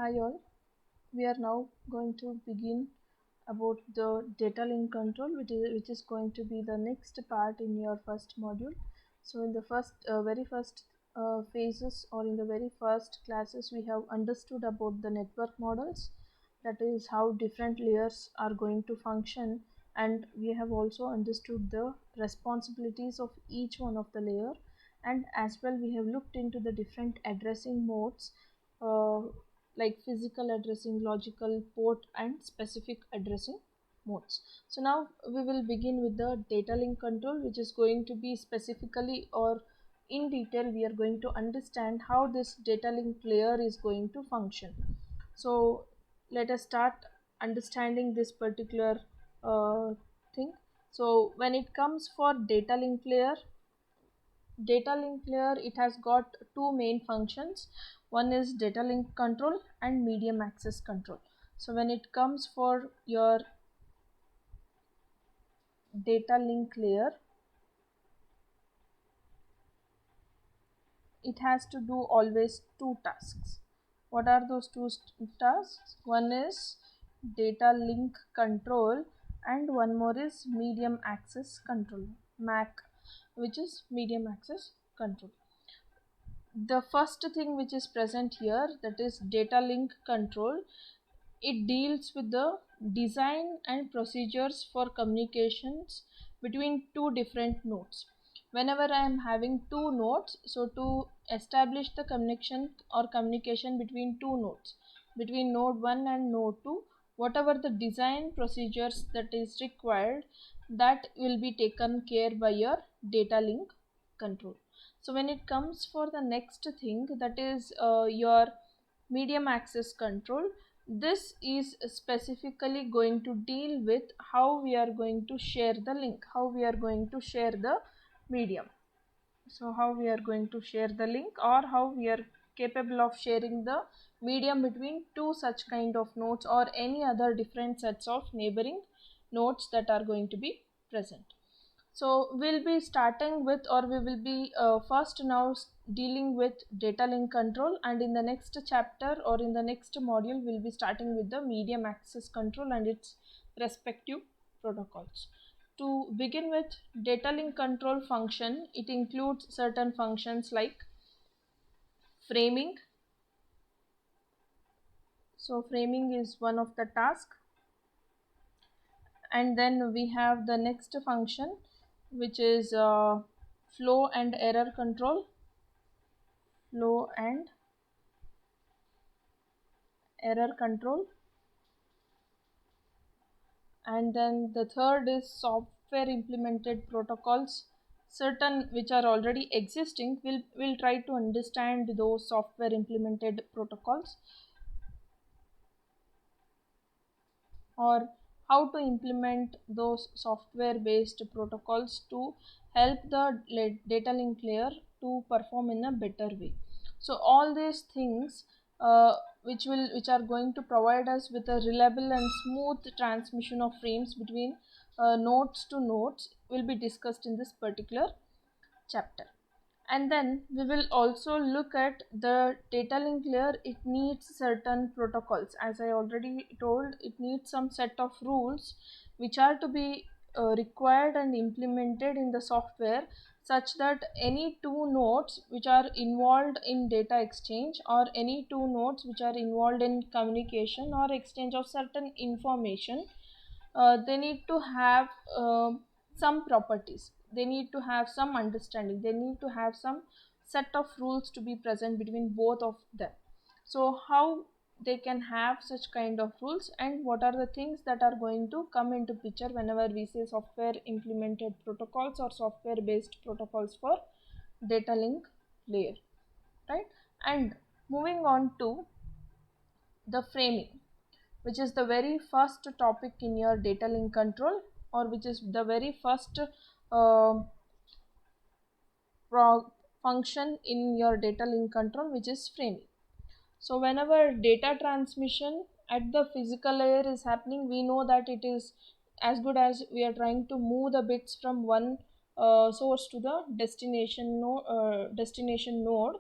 Hi all, we are now going to begin about the data link control which is going to be the next part in your first module. So in the very first phases or in the very first classes we have understood about the network models, that is how different layers are going to function, and we have also understood the responsibilities of each one of the layer, and as well we have looked into the different addressing modes, uh, like physical addressing, logical, port and specific addressing modes. So now we will begin with the data link control, which is going to be specifically or in detail we are going to understand how this data link layer is going to function. So let us start understanding this particular thing. So when it comes for data link layer, it has got two main functions. One is data link control and medium access control. So when it comes for your data link layer, it has to do always two tasks. What are those two tasks? One is data link control and one more is medium access control, MAC, which is medium access control. The first thing which is present here, that is data link control, it deals with the design and procedures for communications between two different nodes. Whenever I am having two nodes, so to establish the connection or communication between two nodes, between node 1 and node 2, whatever the design procedures that is required, that will be taken care by your data link control. So when it comes for the next thing, that is your medium access control, this is specifically going to deal with how we are going to share the link, how we are going to share the medium. So how we are going to share the link, or how we are capable of sharing the medium between two such kind of nodes or any other different sets of neighboring nodes that are going to be present. So we'll be starting with, or we will be first now dealing with data link control, and in the next chapter or in the next module we'll be starting with the medium access control and its respective protocols. To begin with, data link control function, it includes certain functions like framing. So framing is one of the task, and then we have the next function, which is flow and error control. Flow and error control. And then the third is software implemented protocols, certain which are already existing. We'll try to understand those software implemented protocols, or how to implement those software based protocols to help the data link layer to perform in a better way. So all these things, which are going to provide us with a reliable and smooth transmission of frames between nodes to nodes, will be discussed in this particular chapter. And then we will also look at the data link layer. It needs certain protocols, as I already told. It needs some set of rules which are to be required and implemented in the software, such that any two nodes which are involved in data exchange, or any two nodes which are involved in communication or exchange of certain information, they need to have some properties, they need to have some understanding, they need to have some set of rules to be present between both of them. So how they can have such kind of rules, and what are the things that are going to come into picture whenever we say software implemented protocols or software based protocols for data link layer, right? And moving on to the framing, which is the very first topic in your data link control, or which is the very first uh, function in your data link control, which is framing. So whenever data transmission at the physical layer is happening, we know that it is as good as we are trying to move the bits from one source to the destination node.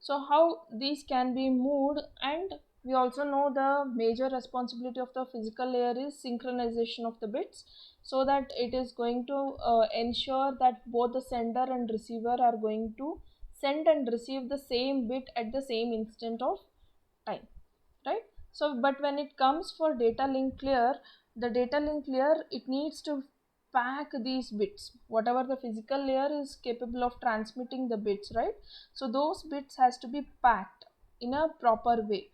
So how these can be moved, and We also know the major responsibility of the physical layer is synchronization of the bits, so that it is going to ensure that both the sender and receiver are going to send and receive the same bit at the same instant of time, right? So but when it comes for data link clear, the data link clear, it needs to pack these bits, whatever the physical layer is capable of transmitting the bits, right? So those bits has to be packed in a proper way,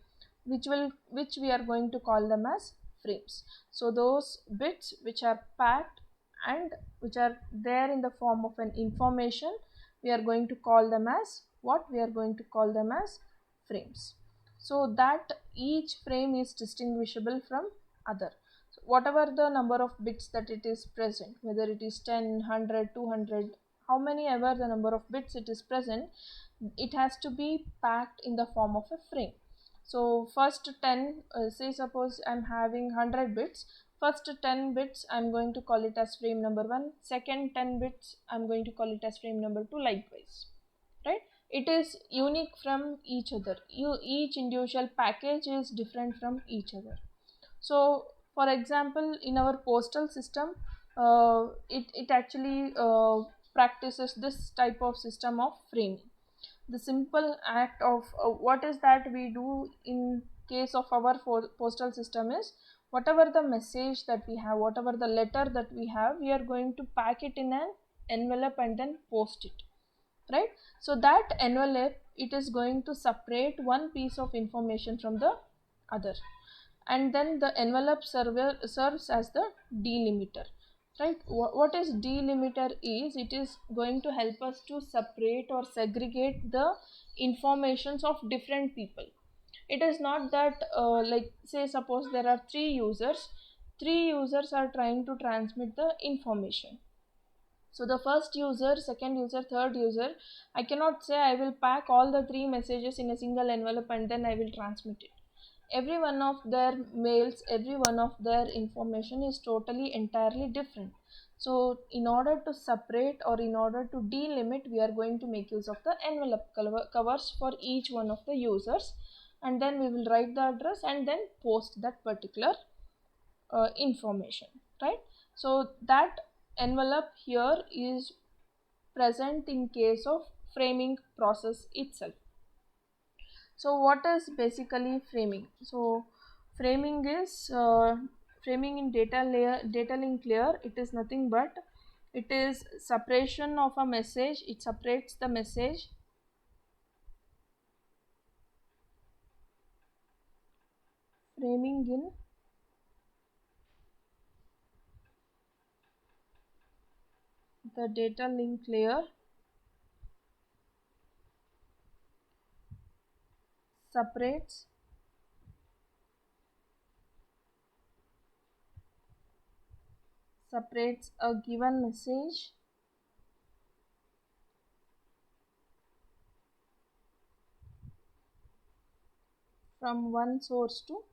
which we are going to call them as frames. So those bits which are packed and which are there in the form of an information, we are going to call them as what? We are going to call them as frames, so that each frame is distinguishable from other. So whatever the number of bits that it is present, whether it is 10, 100, 200, how many ever the number of bits it is present, it has to be packed in the form of a frame. So first 10, say suppose I'm having 100 bits, first 10 bits I'm going to call it as frame number 1, second 10 bits I'm going to call it as frame number 2, likewise, right? It is unique from each other. Each individual package is different from each other. So for example, in our postal system, it actually practices this type of system of framing. The simple act of what is that we do in case of our postal system is, whatever the message that we have, whatever the letter that we have, we are going to pack it in an envelope and then post it, right? So that envelope, it is going to separate one piece of information from the other, and then the envelope serves as the delimiter, right? What is delimiter is, it is going to help us to separate or segregate the informations of different people. It is not that like say suppose there are three users are trying to transmit the information. So the first user, second user, third user, I cannot say I will pack all the three messages in a single envelope and then I will transmit it. Every one of their mails, every one of their information is totally entirely different. So in order to separate or in order to delimit, we are going to make use of the envelope covers for each one of the users, and then we will write the address and then post that particular information, right? So that envelope here is present in case of framing process itself. So what is basically framing? So framing is framing in data link layer, it is nothing but it is separation of a message. It separates the message framing in the data link layer separates a given message from one source to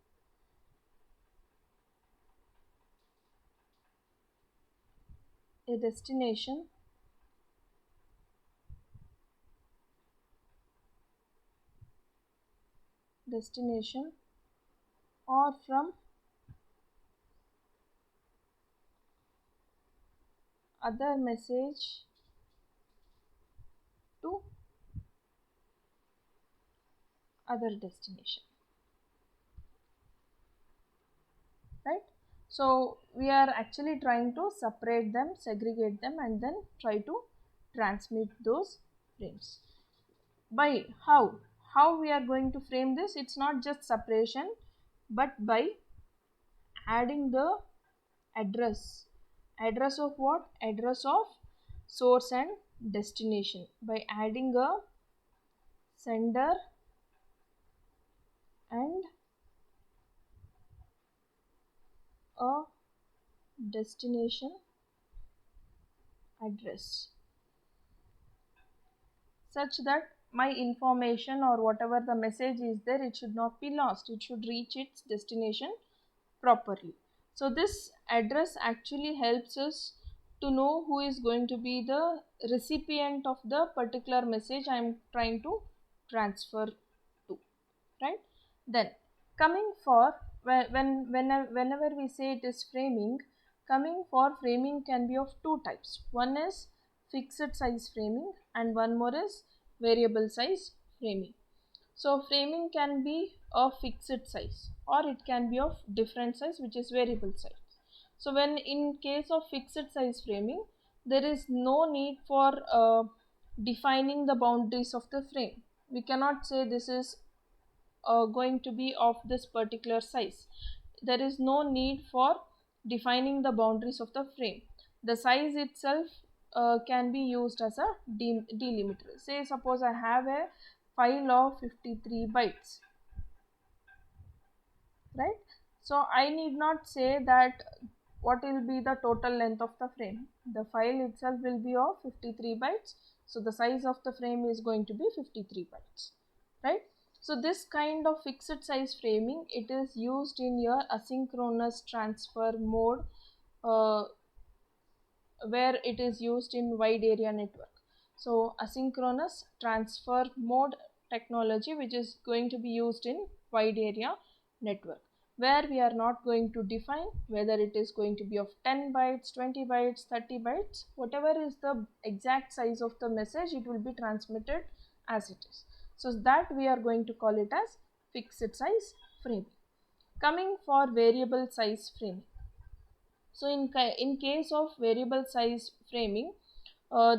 a destination or from other message to other destination, right? So we are actually trying to separate them, segregate them, and then try to transmit those frames. By how we are going to frame this? It's not just separation, but by adding the address of what? Address of source and destination, by adding a sender and a destination address, such that my information or whatever the message is there, it should not be lost, it should reach its destination properly. So this address actually helps us to know who is going to be the recipient of the particular message I am trying to transfer to, right? Then Coming for whenever we say it is framing, coming for framing can be of two types. One is fixed size framing and one more is variable size framing. So framing can be of fixed size or it can be of different size, which is variable size. So when in case of fixed size framing, there is no need for defining the boundaries of the frame. We cannot say this is going to be of this particular size. There is no need for defining the boundaries of the frame. The size itself can be used as a delimiter. Say suppose I have a file of 53 bytes, right? So I need not say that what will be the total length of the frame. The file itself will be of 53 bytes, so the size of the frame is going to be 53 bytes, right? So this kind of fixed size framing, it is used in your asynchronous transfer mode, uh, where it is used in wide area network. So asynchronous transfer mode technology, which is going to be used in wide area network, where we are not going to define whether it is going to be of 10 bytes, 20 bytes, 30 bytes, whatever is the exact size of the message, it will be transmitted as it is. So that we are going to call it as fixed size framing. Coming for variable size framing. So in case of variable size framing,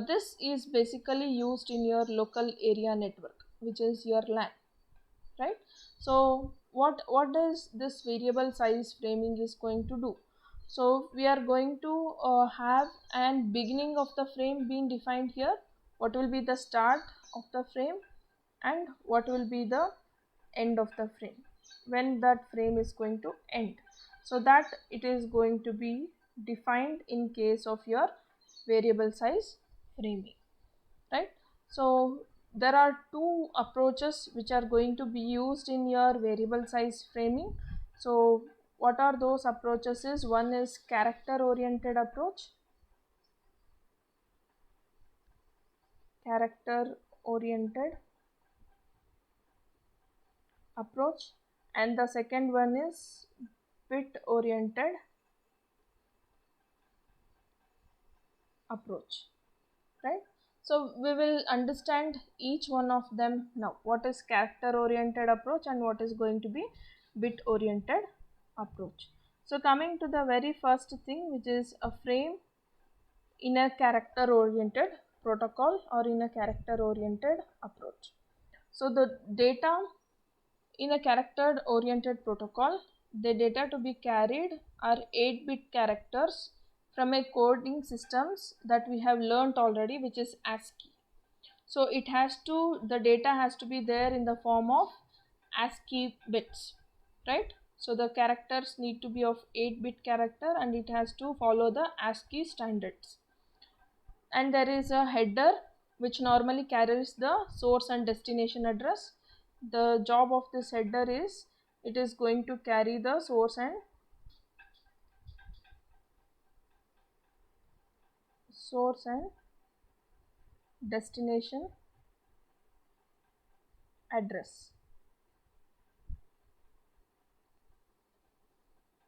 this is basically used in your local area network, which is your LAN, right? So what does this variable size framing is going to do? So we are going to have an beginning of the frame being defined here. What will be the start of the frame and what will be the end of the frame, when that frame is going to end. So that it is going to be defined in case of your variable size framing, right? So there are two approaches which are going to be used in your variable size framing. So what are those approaches is, one is character oriented approach, character oriented approach, and the second one is bit oriented approach, right? So we will understand each one of them now. What is character oriented approach and what is going to be bit oriented approach? So coming to the very first thing, which is a frame in a character oriented protocol or in a character oriented approach. So the data in a character oriented protocol, the data to be carried are 8-bit characters from a coding systems that we have learnt already, which is ASCII. So it has to, the data has to be there in the form of ASCII bits, right? So the characters need to be of 8-bit character and it has to follow the ASCII standards. And there is a header which normally carries the source and destination address. The job of this header is, it is going to carry the source and destination address.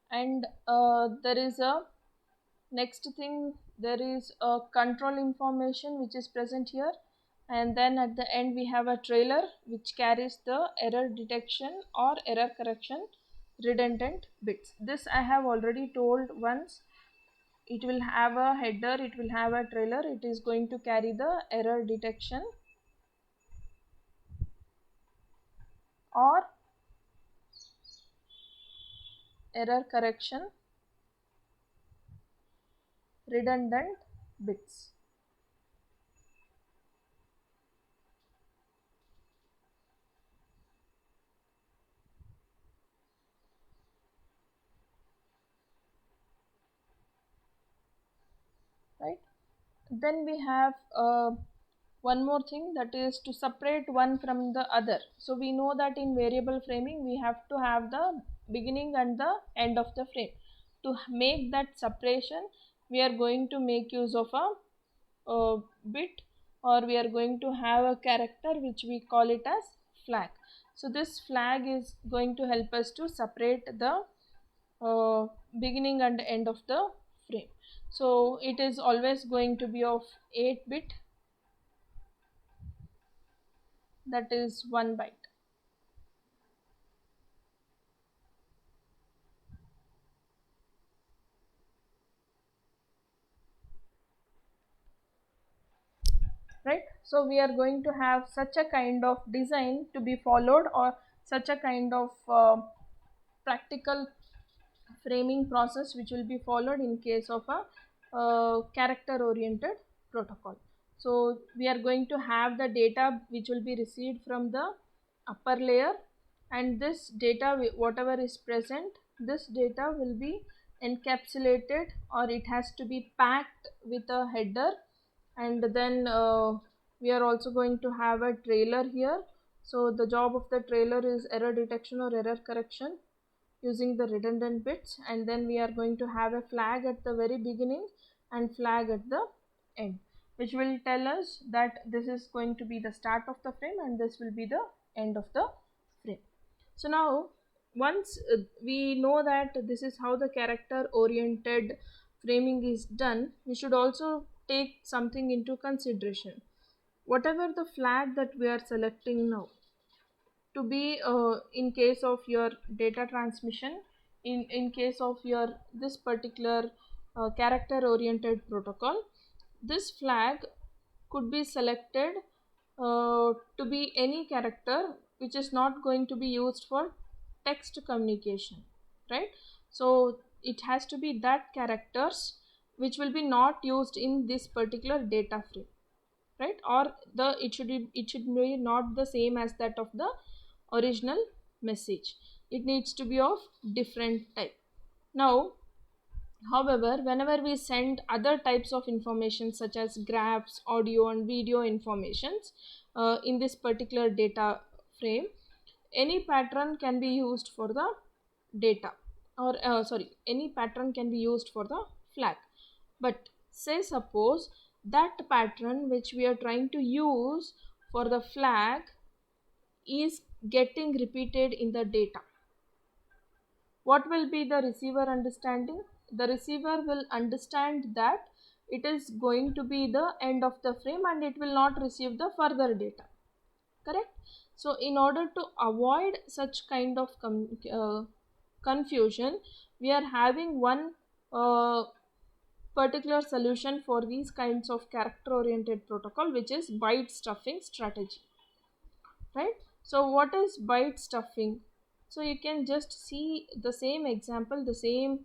And there is a next thing, there is a control information which is present here, and then at the end we have a trailer which carries the error detection or error correction redundant bits. This I have already told once. It will have a header, it will have a trailer, it is going to carry the error detection or error correction redundant bits. Right, then we have one more thing, that is to separate one from the other. So we know that in variable framing we have to have the beginning and the end of the frame. To make that separation, we are going to make use of a bit, or we are going to have a character which we call it as flag. So this flag is going to help us to separate the beginning and end of the frame. So it is always going to be of 8-bit, that is 1 byte. Right, so we are going to have such a kind of design to be followed, or such a kind of practical framing process which will be followed in case of a character oriented protocol. So we are going to have the data which will be received from the upper layer, and this data, whatever is present, this data will be encapsulated, or it has to be packed with a header, and then we are also going to have a trailer here. So the job of the trailer is error detection or error correction using the redundant bits, and then we are going to have a flag at the very beginning and flag at the end, which will tell us that this is going to be the start of the frame and this will be the end of the frame. So now once we know that this is how the character oriented framing is done, we should also take something into consideration. Whatever the flag that we are selecting now, to be in case of your data transmission, in case of your this particular character oriented protocol, this flag could be selected to be any character which is not going to be used for text communication, right? So it has to be that characters which will be not used in this particular data frame, right? Or the it should be not the same as that of the original message. It needs to be of different type. Now however, whenever we send other types of information such as graphs, audio and video informations in this particular data frame, any pattern can be used for the data, or any pattern can be used for the flag. But say suppose that pattern which we are trying to use for the flag is getting repeated in the data. What will be the receiver understanding? The receiver will understand that it is going to be the end of the frame and it will not receive the further data. Correct? So in order to avoid such kind of confusion, we are having one particular solution for these kinds of character oriented protocol, which is byte stuffing strategy, right? So what is byte stuffing? So you can just see the same example, the same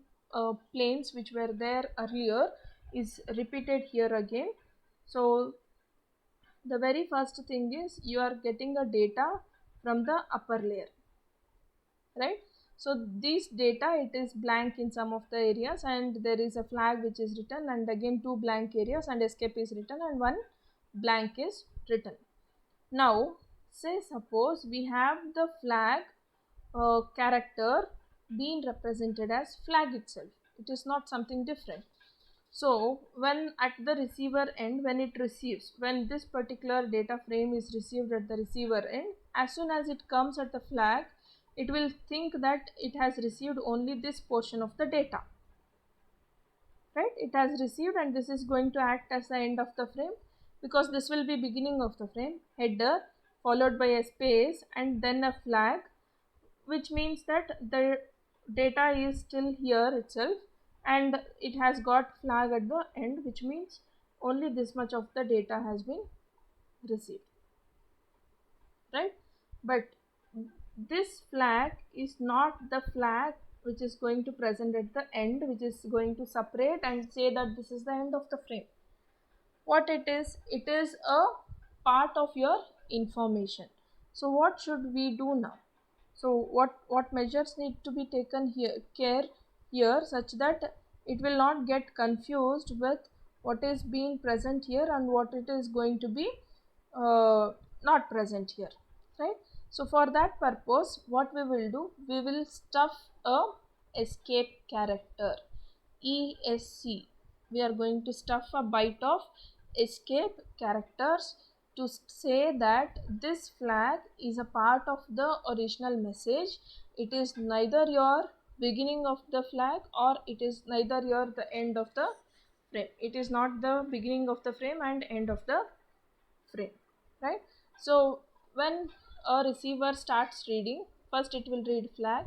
planes which were there earlier is repeated here again. So the very first thing is you are getting a data from the upper layer, right? So this data, it is blank in some of the areas and there is a flag which is written, and again two blank areas and escape is written and one blank is written. Now say suppose we have the flag character being represented as flag itself, it is not something different. So when at the receiver end, when it receives, when this particular data frame is received at the receiver end, as soon as it comes at the flag, it will think that it has received only this portion of the data, right? It has received and this is going to act as the end of the frame, because this will be beginning of the frame, header followed by a space and then a flag, which means that the data is still here itself and it has got flag at the end, which means only this much of the data has been received, right? But this flag is not the flag which is going to present at the end, which is going to separate and say that this is the end of the frame. What it is a part of your information. So what should we do now? So what measures need to be taken here such that it will not get confused with what is being present here and what it is going to be not present here, right? So for that purpose, what we will do, we will stuff a escape character, ESC. We are going to stuff a byte of escape characters to say that this flag is a part of the original message. It is neither your beginning of the flag or it is neither your the end of the frame. It is not the beginning of the frame and end of the frame, right? So when a receiver starts reading, first it will read flag,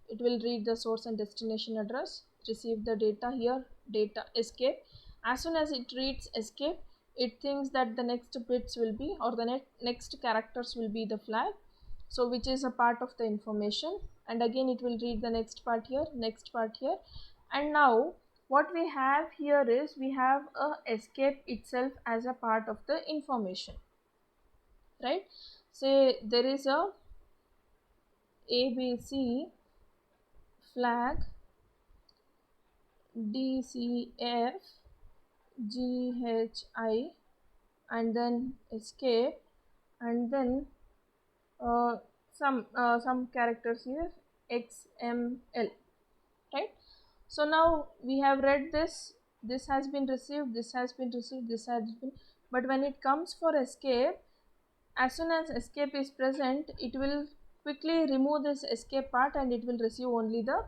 it will read the source and destination address, receive the data here, data escape. As soon as it reads escape, it thinks that the next bits will be, or the next characters will be the flag, so which is a part of the information, and again it will read the next part here, next part here. And now what we have here is we have a escape itself as a part of the information, right? Say there is a ABC flag DCF GHI and then escape, and then uh, some characters here XML, right? So now we have read this has been received, this has been received, this has been, but when it comes for escape, as soon as escape is present, it will quickly remove this escape part and it will receive only the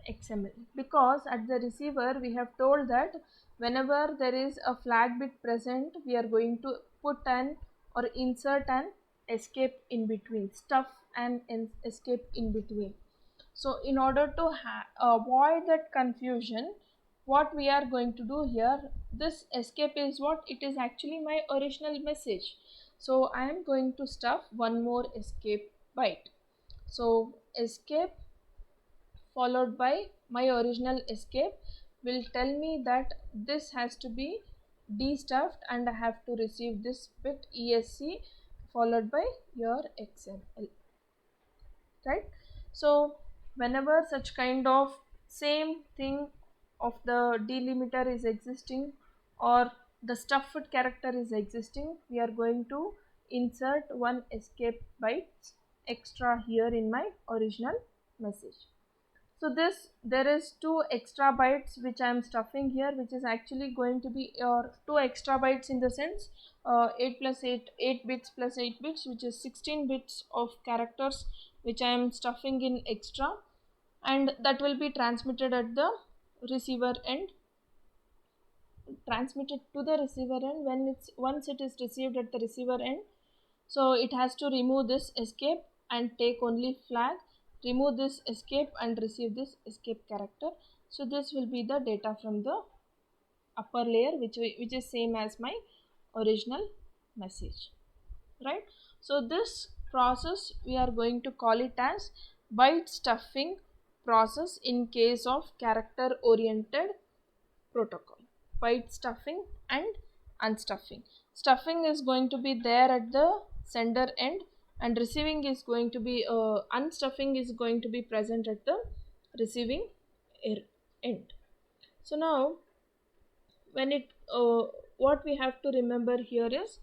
XML, because at the receiver we have told that whenever there is a flag bit present, we are going to put an or insert an escape in between, stuff and escape in between. So in order to avoid that confusion, what we are going to do here, this escape is what? It is actually my original message. So I am going to stuff one more escape byte. So escape followed by my original escape will tell me that this has to be destuffed and I have to receive this bit ESC followed by your XML, right? So whenever such kind of same thing of the delimiter is existing or the stuffed character is existing, we are going to insert one escape bytes extra here in my original message. So this, there is two extra bytes which I am stuffing here, which is actually going to be your two extra bytes in the sense 8 plus 8, 8 bits plus 8 bits, which is 16 bits of characters which I am stuffing in extra, and that will be transmitted at the receiver end, transmitted to the receiver end. When it's once it is received at the receiver end, so it has to remove this escape and take only flag, remove this escape and receive this escape character. So this will be the data from the upper layer, which is same as my original message, right? So this process we are going to call it as byte stuffing process in case of character oriented protocol. Byte stuffing and unstuffing. Stuffing is going to be there at the sender end and receiving is going to be unstuffing is going to be present at the receiving end. So now when it what we have to remember here is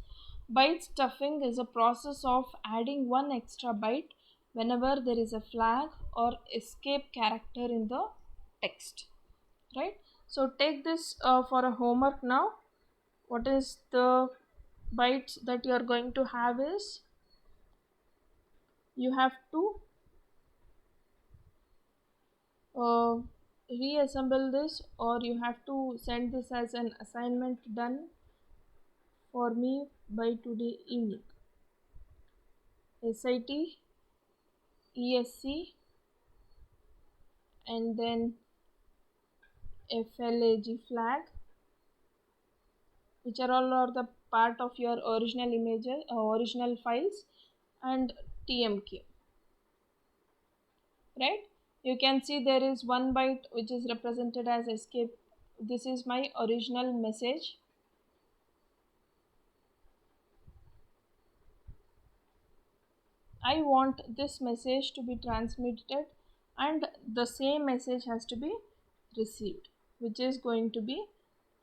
byte stuffing is a process of adding one extra byte whenever there is a flag or escape character in the text, right? So take this for a homework now. What is the bytes that you are going to have is, you have to uh, reassemble this, or you have to send this as an assignment done for me by today evening. SIT, ESC, and then FLAG flag, which are all are the part of your original images, original files, and TMK, right? You can see there is one byte which is represented as escape. This is my original message. I want this message to be transmitted and the same message has to be received, which is going to be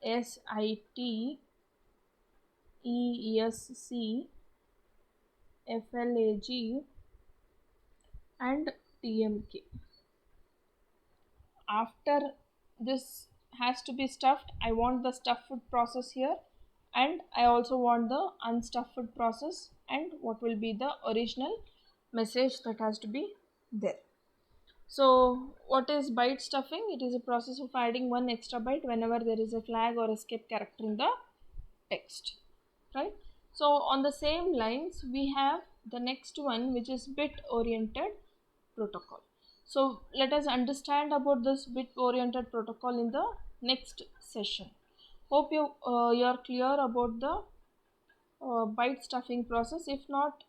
SIT, ESC, FLAG, and TMK. After this has to be stuffed, I want the stuffed process here, and I also want the unstuffed process and what will be the original message that has to be there. So what is byte stuffing? It is a process of adding one extra byte whenever there is a flag or escape character in the text, right? So on the same lines we have the next one, which is bit oriented protocol. So let us understand about this bit oriented protocol in the next session. Hope you are clear about the byte stuffing process. If not,